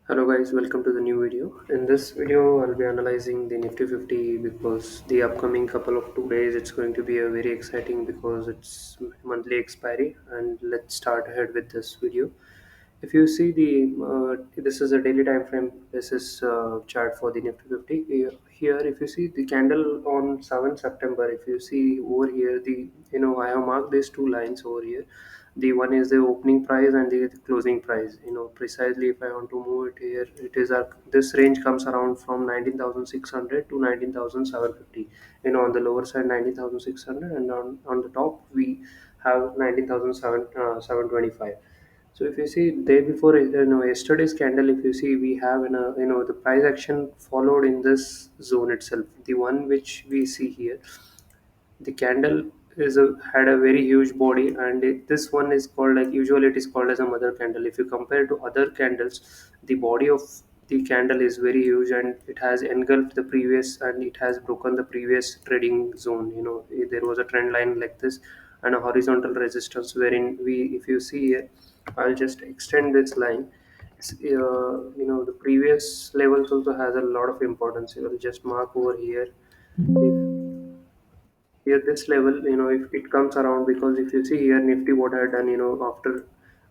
Hello guys, welcome to the new video. In this video, I'll be analyzing the Nifty 50 because the upcoming couple of 2 days it's going to be a very exciting because it's monthly expiry. And let's start ahead with this video. If you see this is a daily time frame. This is chart for the Nifty 50. Here, if you see the candle on 7th September, if you see over here, I have marked these two lines over here. The one is the opening price and the closing price. Precisely if I want to move it here, it is this range comes around from 19,600 to 19,750. On the lower side 19,600, and on the top we have 19,725. So if you see day before, yesterday's candle, if you see, we have the price action followed in this zone itself. The one which we see here, the candle had a very huge body, and this one is called, like usually it is called as a mother candle. If you compare to other candles, the body of the candle is very huge, and it has engulfed the previous, and it has broken the previous trading zone. There was a trend line like this and a horizontal resistance wherein if you see here, I'll just extend this line. The previous levels also has a lot of importance. You will just mark over here. Here this level, if it comes around, because if you see here Nifty, what I had done, after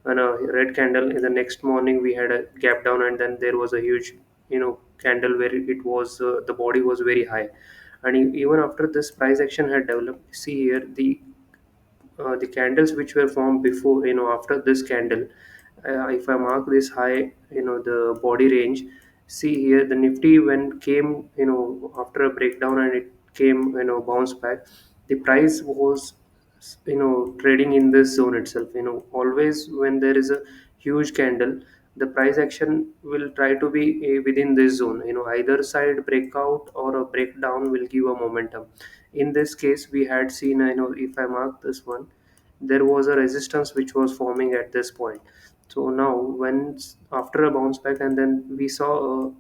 a red candle in the next morning, we had a gap down, and then there was a huge candle where it was the body was very high. And even after this price action had developed, see here the candles which were formed before, after this candle, if I mark this high, the body range, see here the Nifty when came, after a breakdown, and it came, bounce back, the price was, trading in this zone itself. Always when there is a huge candle, the price action will try to be within this zone. Either side breakout or a breakdown will give a momentum. In this case, we had seen, if I mark this one, there was a resistance which was forming at this point. So now when after a bounce back, and then we saw a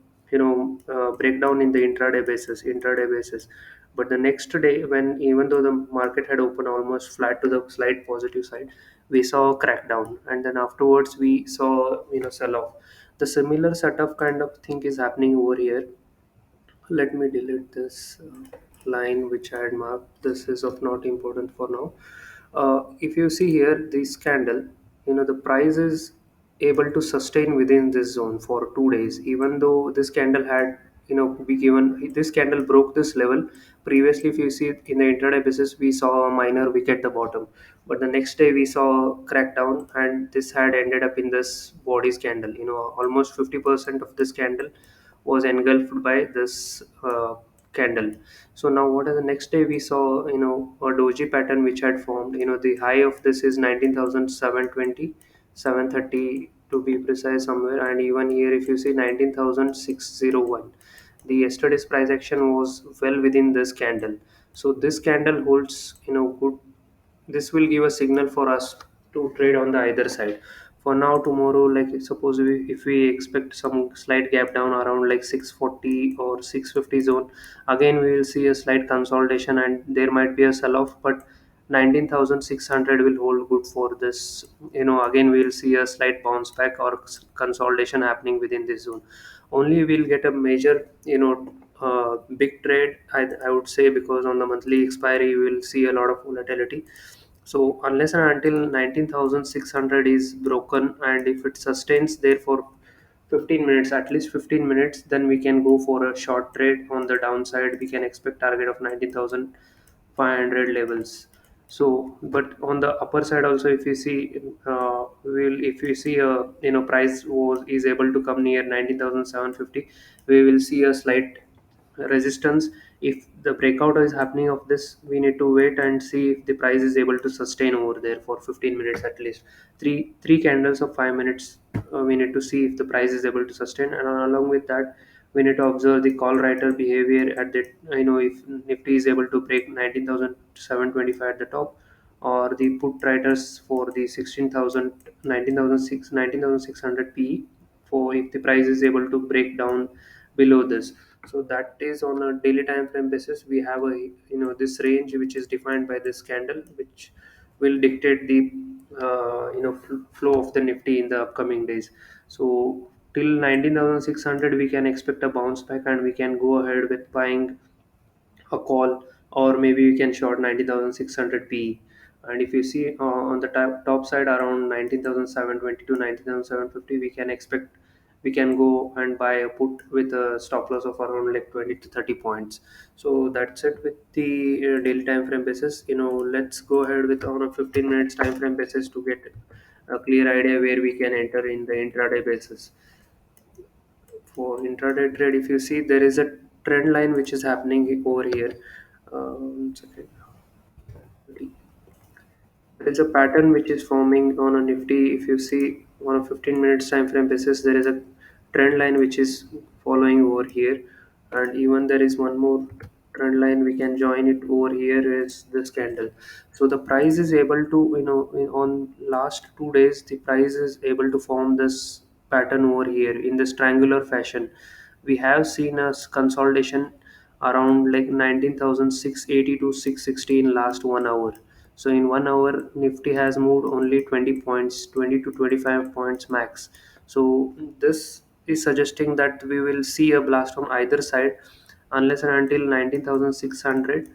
breakdown in the intraday basis. But the next day, when even though the market had opened almost flat to the slight positive side, we saw a crackdown, and then afterwards we saw sell off. The similar setup kind of thing is happening over here. Let me delete this line which I had marked. This is of not important for now. If you see here this candle, the price is able to sustain within this zone for 2 days, even though this candle had, be given, this candle broke this level. Previously, if you see in the intraday basis, we saw a minor wick at the bottom, but the next day we saw a crackdown, and this had ended up in this body's candle. Almost 50% of this candle was engulfed by this candle. So now what is the next day, we saw a doji pattern which had formed. The high of this is 19,720, 730 to be precise somewhere, and even here if you see 19,601. The yesterday's price action was well within this candle. So this candle holds good. This will give a signal for us to trade on the either side. For now, tomorrow, like suppose if we expect some slight gap down around like 640 or 650 zone, again we will see a slight consolidation, and there might be a sell off, but 19,600 will hold good for this. Again we will see a slight bounce back or consolidation happening within this zone. Only we'll get a major, big trade, I would say, because on the monthly expiry we will see a lot of volatility. So unless and until 19,600 is broken, and if it sustains there for 15 minutes, at least 15 minutes, then we can go for a short trade. On the downside, we can expect target of 19,500 levels. So, but on the upper side also, if you see, will if you see a price was is able to come near 19,750, we will see a slight resistance. If the breakout is happening of this, we need to wait and see if the price is able to sustain over there for 15 minutes at least. Three candles of 5 minutes, we need to see if the price is able to sustain, and along with that, we need to observe the call writer behavior at the, if Nifty is able to break 19,725 at the top, or the put writers for the 16,000, 19,600 PE, for if the price is able to break down below this. So that is on a daily time frame basis. We have a, this range which is defined by this candle, which will dictate the flow of the Nifty in the upcoming days. So till 19,600 we can expect a bounce back, and we can go ahead with buying a call, or maybe you can short 90,600 PE. And if you see on the top side around 19,720 to 19,750, we can expect, we can go and buy a put with a stop loss of around like 20 to 30 points. So that's it with the daily time frame basis. Let's go ahead with on a 15 minutes time frame basis to get a clear idea where we can enter in the intraday basis. For intraday trade, if you see, there is a trend line which is happening over here. One second. There is a pattern which is forming on a Nifty. If you see on a 15 minutes time frame basis, there is a trend line which is following over here, and even there is one more trend line we can join it over here is this candle. So the price is able to, on last 2 days, the price is able to form this pattern over here in this triangular fashion. We have seen a consolidation around like 19,680 to 660 in last 1 hour. So in 1 hour, Nifty has moved only 20 points, 20 to 25 points max. So this is suggesting that we will see a blast from either side unless and until 19,600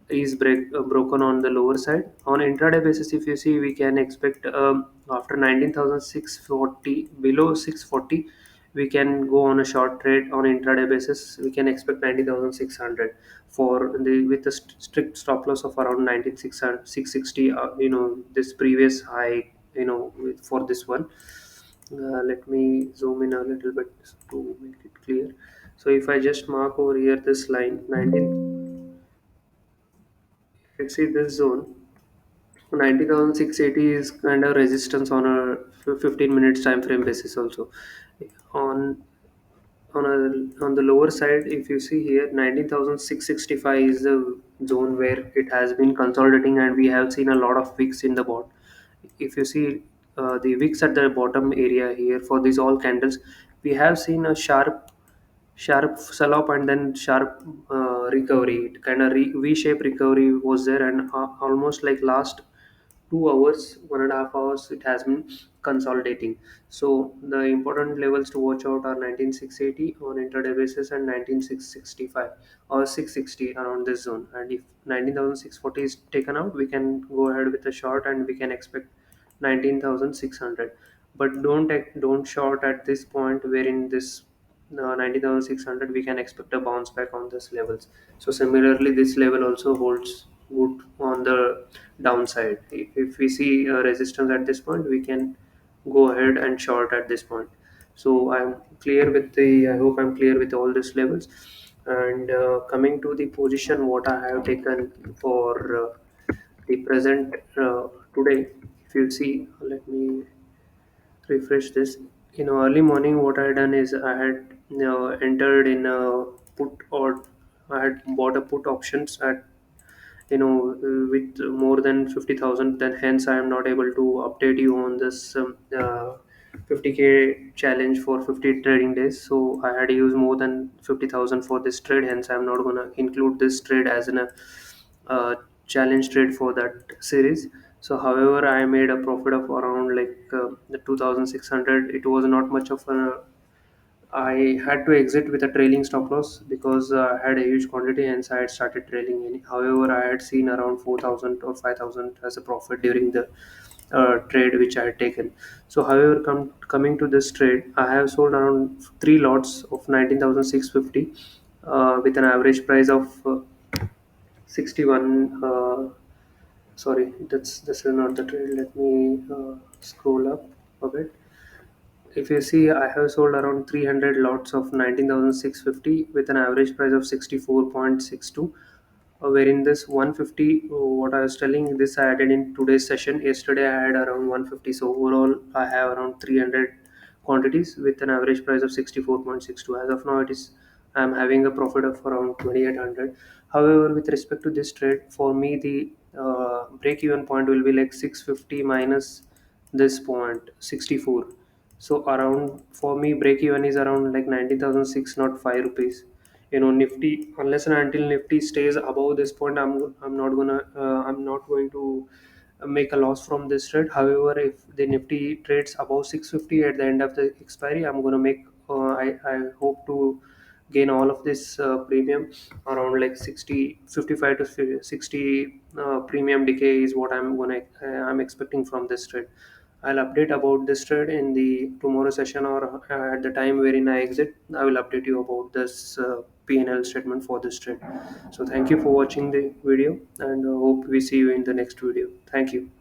is broken on the lower side. On intraday basis, if you see, we can expect after 19,640, below 640, we can go on a short trade on intraday basis. We can expect 90,600 for the with a strict stop loss of around 19,600 660. This previous high. For this one, let me zoom in a little bit to make it clear. So if I just mark over here this line 19, let's see this zone 90,680 is kind of resistance on a 15 minutes time frame basis also. On on the lower side, if you see here 19,665 is the zone where it has been consolidating, and we have seen a lot of wicks in the bot. If you see the wicks at the bottom area here for these all candles, we have seen a sharp sell off and then sharp recovery. It kind of v-shaped recovery was there, and almost like last 2 hours, 1.5 hours, it has been consolidating. So the important levels to watch out are 19680 on intraday basis and 19665 or 660 around this zone. And if 19,640 is taken out, we can go ahead with a short, and we can expect 19,600. But don't short at this point, wherein this 90,600 we can expect a bounce back on this levels. So similarly, this level also holds good on the downside. If we see a resistance at this point, we can go ahead and short at this point. So I'm clear with the. I hope I'm clear with all these levels. And coming to the position, what I have taken for the present today. If you see, let me refresh this. Early morning, what I had done is I had entered in a put, or I had bought a put options at, with more than 50,000. Then hence I am not able to update you on this 50K challenge for 50 trading days. So I had used more than 50,000 for this trade. Hence I'm not gonna include this trade as in a challenge trade for that series. So however, I made a profit of around like the 2,600. It was not much of a. I had to exit with a trailing stop loss because I had a huge quantity, hence I had started trailing in. However, I had seen around 4,000 or 5,000 as a profit during the trade which I had taken. So, however, coming to this trade, I have sold around three lots of 19,650 with an average price of 61. Sorry, this is not the trade. Let me scroll up a bit. If you see, I have sold around 300 lots of 19,650 with an average price of 64.62. Wherein this 150, what I was telling, this I added in today's session. Yesterday I had around 150. So overall, I have around 300 quantities with an average price of 64.62. As of now, it is I am having a profit of around 2,800. However, with respect to this trade, for me the break even point will be like 650 minus this point 64. So around, for me, break even is around like 19,605 rupees. Nifty, unless and until Nifty stays above this point, I'm not going to make a loss from this trade. However, if the Nifty trades above 650 at the end of the expiry, I'm going to make, I hope to gain all of this premium around like 60, 55 to 60 premium decay is what I'm expecting from this trade. I'll update about this trade in the tomorrow session, or at the time wherein I exit. I will update you about this P&L statement for this trade. So thank you for watching the video, and hope we see you in the next video. Thank you.